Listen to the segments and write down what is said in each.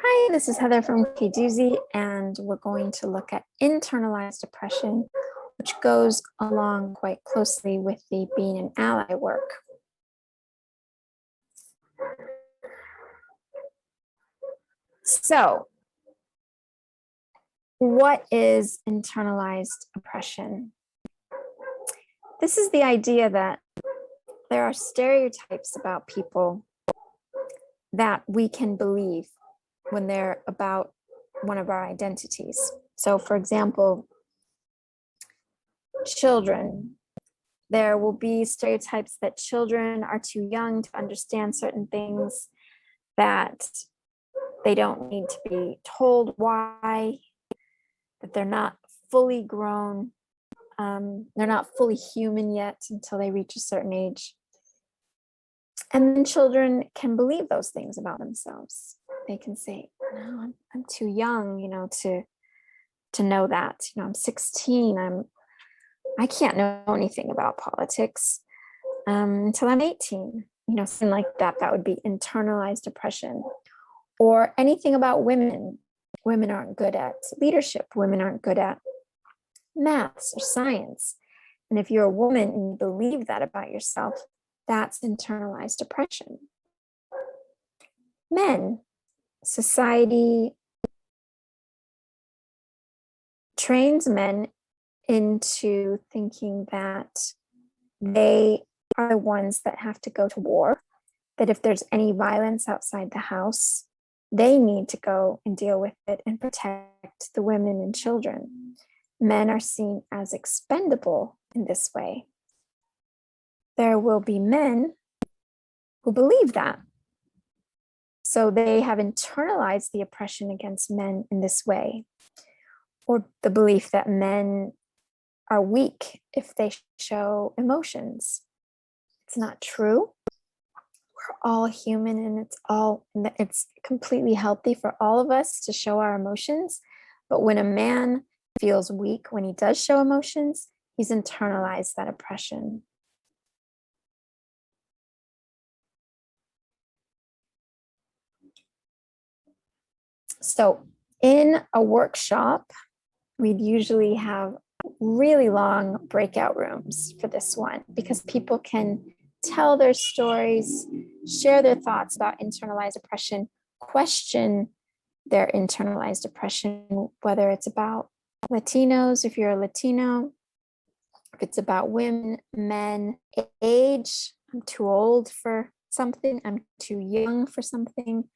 Hi, this is Heather from KDoozy, and we're going to look at internalized oppression, which goes along quite closely with the being an ally work. So, what is internalized oppression? This is the idea that there are stereotypes about people that we can believe when they're about one of our identities. So, for example, children. There will be stereotypes that children are too young to understand certain things, that they don't need to be told why, that they're not fully grown, they're not fully human yet until they reach a certain age. And then children can believe those things about themselves. They can say, "No, I'm too young, to know that. I'm 16. I can't know anything about politics until I'm 18." Something like that. That would be internalized oppression. Or anything about women. Women aren't good at leadership. Women aren't good at maths or science. And if you're a woman and you believe that about yourself, that's internalized oppression. Men, society trains men into thinking that they are the ones that have to go to war, that if there's any violence outside the house, they need to go and deal with it and protect the women and children. Men are seen as expendable in this way. There will be men who believe that. So they have internalized the oppression against men in this way, or the belief that men are weak if they show emotions. It's not true. We're all human, and it's completely healthy for all of us to show our emotions. But when a man feels weak when he does show emotions, he's internalized that oppression. So in a workshop, we'd usually have really long breakout rooms for this one, because people can tell their stories, share their thoughts about internalized oppression, question their internalized oppression, whether it's about Latinos, if you're a Latino, if it's about women, men, age, I'm too old for something, I'm too young for something,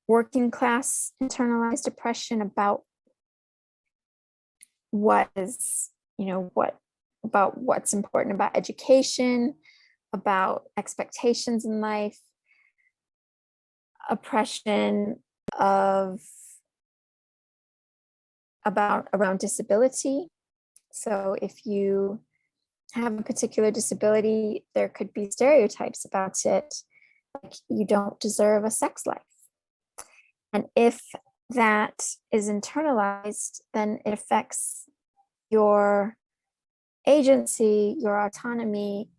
working class internalized oppression about what's important about education, about expectations in life, oppression around disability. So if you have a particular disability, there could be stereotypes about it, like you don't deserve a sex life. And if that is internalized, then it affects your agency, your autonomy.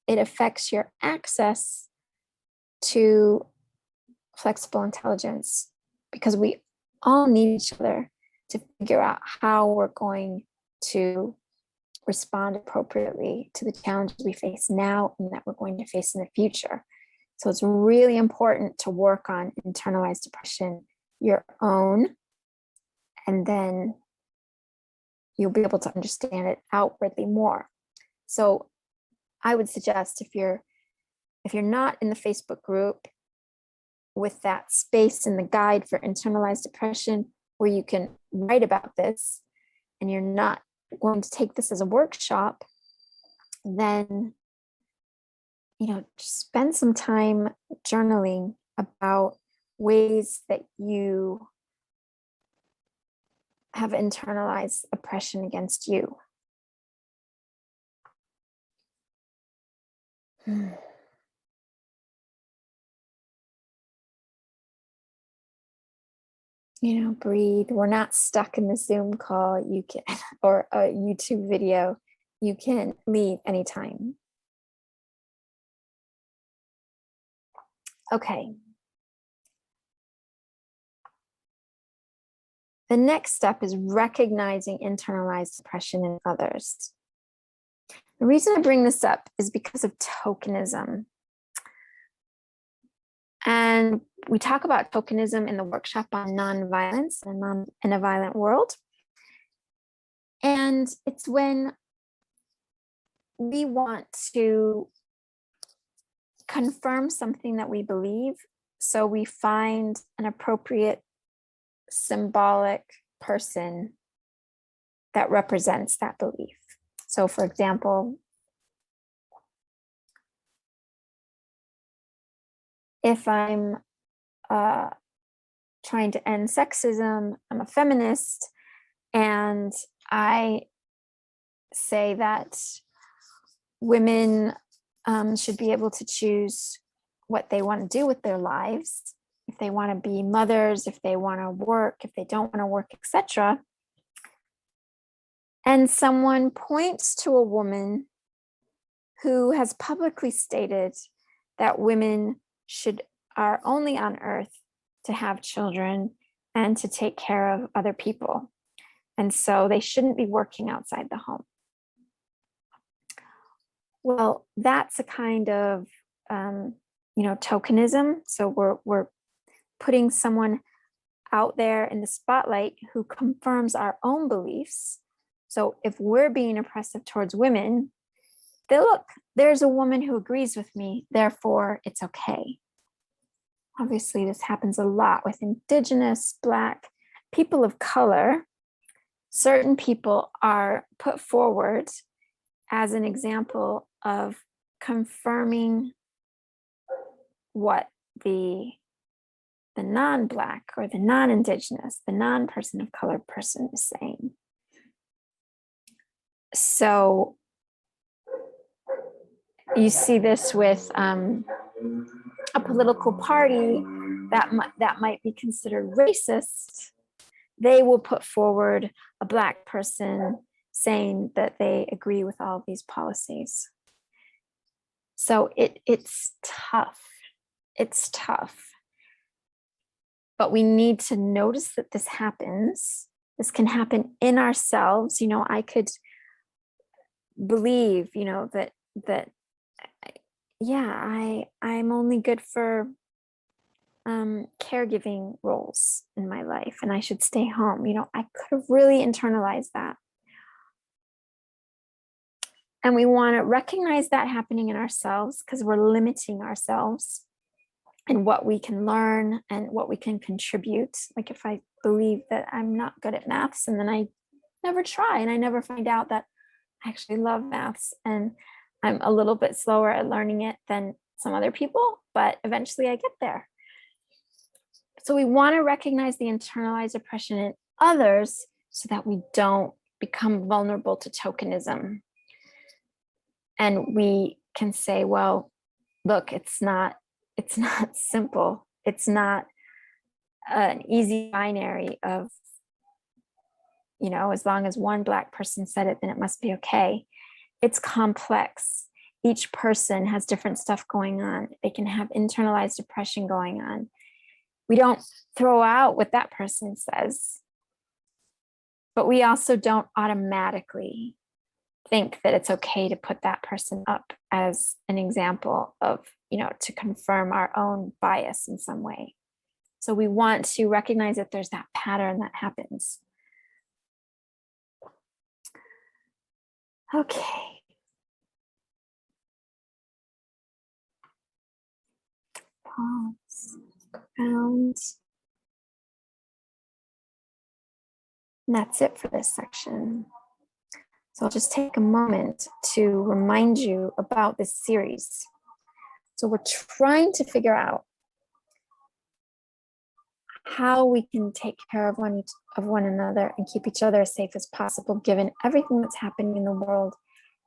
It affects your access to flexible intelligence, because we all need each other to figure out how we're going to respond appropriately to the challenges we face now and that we're going to face in the future. So it's really important to work on internalized oppression, your own, and then you'll be able to understand it outwardly more. So I would suggest, if you're not in the Facebook group with that space in the guide for internalized oppression where you can write about this, and you're not going to take this as a workshop, then just spend some time journaling about ways that you have internalized oppression against you. Breathe. We're not stuck in the Zoom call. You can, or a YouTube video. You can leave anytime. Okay. The next step is recognizing internalized oppression in others. The reason I bring this up is because of tokenism. And we talk about tokenism in the workshop on nonviolence and in a violent world. And it's when we want to confirm something that we believe. So we find an appropriate symbolic person that represents that belief. So for example, if I'm trying to end sexism, I'm a feminist, and I say that women should be able to choose what they want to do with their lives, if they want to be mothers, if they want to work, if they don't want to work, etc. And someone points to a woman who has publicly stated that women are only on earth to have children and to take care of other people. And so they shouldn't be working outside the home. Well, that's a kind of, tokenism. So we're putting someone out there in the spotlight who confirms our own beliefs. So if we're being oppressive towards women, look, there's a woman who agrees with me, therefore it's okay. Obviously, this happens a lot with Indigenous, Black, people of color. Certain people are put forward as an example of confirming what the non-Black or the non-Indigenous, the non-person of color person is saying. So you see this with a political party that might be considered racist. They will put forward a Black person saying that they agree with all of these policies. So it's tough. It's tough. But we need to notice that this happens. This can happen in ourselves. I could believe, that I'm only good for caregiving roles in my life and I should stay home. I could have really internalized that. And we want to recognize that happening in ourselves because we're limiting ourselves and what we can learn and what we can contribute. Like if I believe that I'm not good at maths and then I never try and I never find out that I actually love maths and I'm a little bit slower at learning it than some other people, but eventually I get there. So we want to recognize the internalized oppression in others so that we don't become vulnerable to tokenism. And we can say, well, look, it's not simple. It's not an easy binary of, as long as one Black person said it, then it must be okay. It's complex. Each person has different stuff going on. They can have internalized oppression going on. We don't throw out what that person says, but we also don't automatically think that it's okay to put that person up as an example of, to confirm our own bias in some way. So we want to recognize that there's that pattern that happens. Okay. Pause, ground. And that's it for this section. So I'll just take a moment to remind you about this series. So we're trying to figure out how we can take care of one another and keep each other as safe as possible, given everything that's happening in the world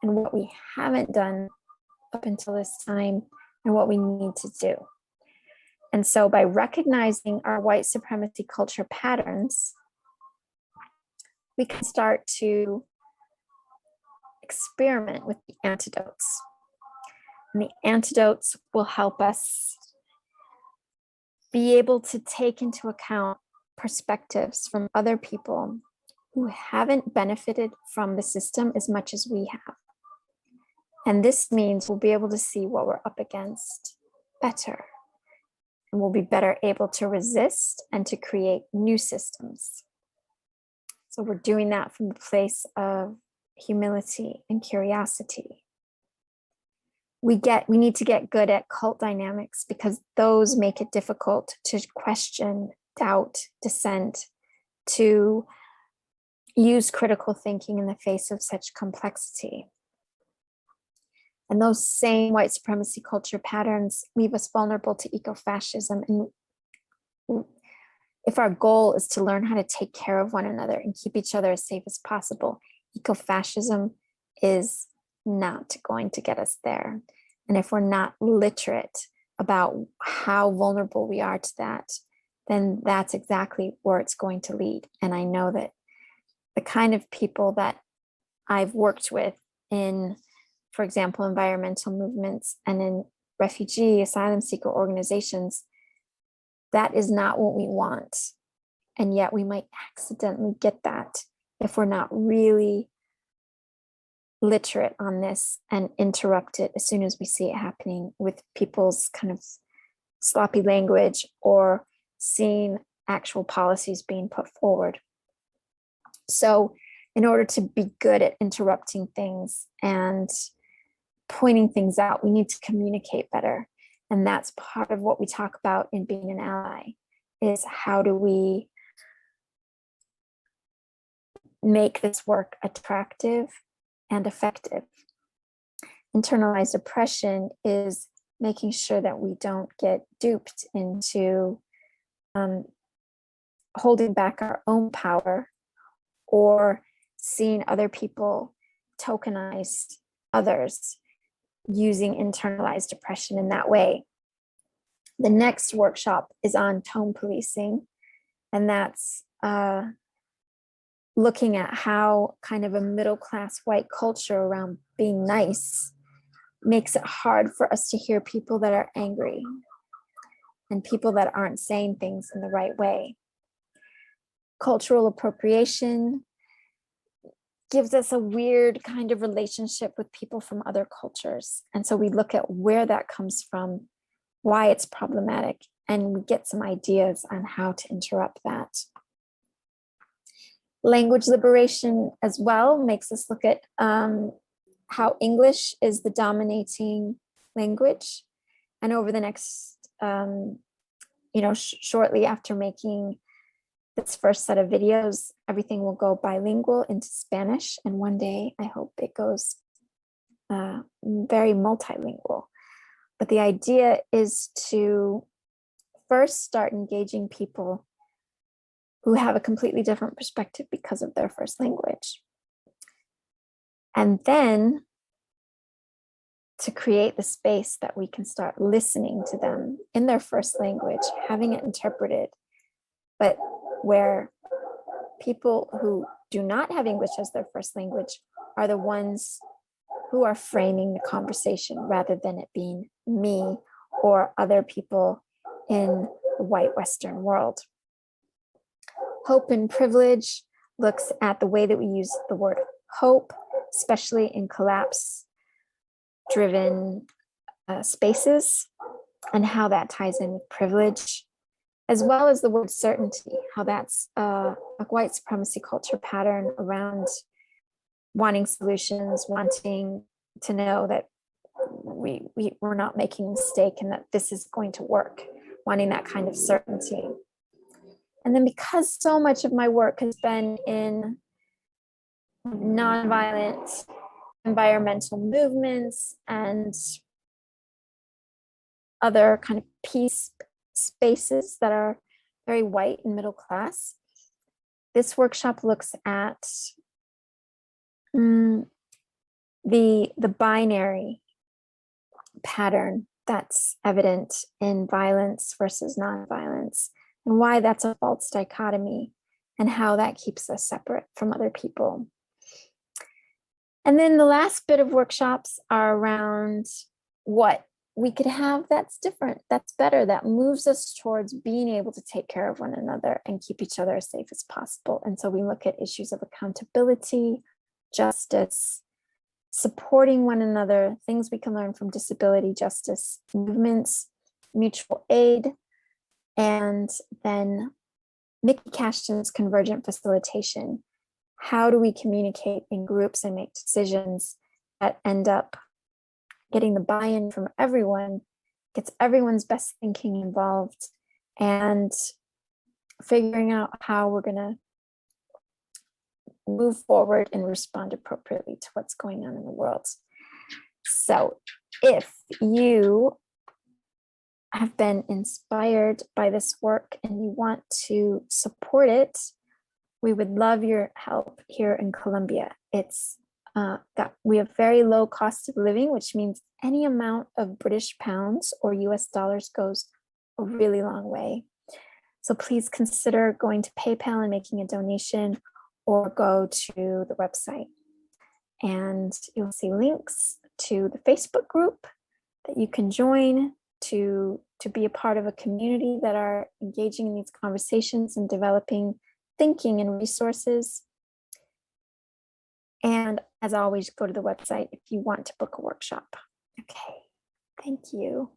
and what we haven't done up until this time and what we need to do. And so by recognizing our white supremacy culture patterns, we can start to experiment with the antidotes. And the antidotes will help us be able to take into account perspectives from other people who haven't benefited from the system as much as we have. And this means we'll be able to see what we're up against better. And we'll be better able to resist and to create new systems. So we're doing that from the place of humility and curiosity. We need to get good at cult dynamics because those make it difficult to question, doubt, dissent, to use critical thinking in the face of such complexity. And those same white supremacy culture patterns leave us vulnerable to ecofascism. And if our goal is to learn how to take care of one another and keep each other as safe as possible, ecofascism is not going to get us there. And if we're not literate about how vulnerable we are to that, then that's exactly where it's going to lead. And I know that the kind of people that I've worked with in, for example, environmental movements and in refugee asylum seeker organizations, that is not what we want. And yet we might accidentally get that if we're not really literate on this and interrupt it as soon as we see it happening with people's kind of sloppy language or seeing actual policies being put forward. So in order to be good at interrupting things and pointing things out, we need to communicate better. And that's part of what we talk about in being an ally, is how do we make this work attractive and effective. Internalized oppression is making sure that we don't get duped into holding back our own power or seeing other people tokenize others using internalized oppression in that way. The next workshop is on tone policing, and that's looking at how kind of a middle-class white culture around being nice makes it hard for us to hear people that are angry and people that aren't saying things in the right way. Cultural appropriation gives us a weird kind of relationship with people from other cultures. And so we look at where that comes from, why it's problematic, and we get some ideas on how to interrupt that. Language liberation as well makes us look at how English is the dominating language. And over the next, shortly after making this first set of videos, everything will go bilingual into Spanish. And one day I hope it goes very multilingual. But the idea is to first start engaging people who have a completely different perspective because of their first language. And then to create the space that we can start listening to them in their first language, having it interpreted, but where people who do not have English as their first language are the ones who are framing the conversation rather than it being me or other people in the white Western world. Hope and privilege looks at the way that we use the word hope, especially in collapse-driven spaces, and how that ties in with privilege, as well as the word certainty, how that's a white supremacy culture pattern around wanting solutions, wanting to know that we're not making a mistake and that this is going to work, wanting that kind of certainty. And then because so much of my work has been in nonviolent environmental movements and other kind of peace spaces that are very white and middle class, this workshop looks at the binary pattern that's evident in violence versus nonviolence, and why that's a false dichotomy and how that keeps us separate from other people. And then the last bit of workshops are around what we could have that's different, that's better, that moves us towards being able to take care of one another and keep each other as safe as possible. And so we look at issues of accountability, justice, supporting one another, things we can learn from disability justice movements, mutual aid, and then Mickey Cashton's convergent facilitation. How do we communicate in groups and make decisions that end up getting the buy-in from everyone, gets everyone's best thinking involved, and figuring out how we're going to move forward and respond appropriately to what's going on in the world. So if you have been inspired by this work and you want to support it, we would love your help here in Colombia. It's that we have very low cost of living, which means any amount of British pounds or US dollars goes a really long way. So please consider going to PayPal and making a donation, or go to the website. And you'll see links to the Facebook group that you can join to be a part of a community that are engaging in these conversations and developing thinking and resources. And as always, go to the website if you want to book a workshop. Okay, thank you.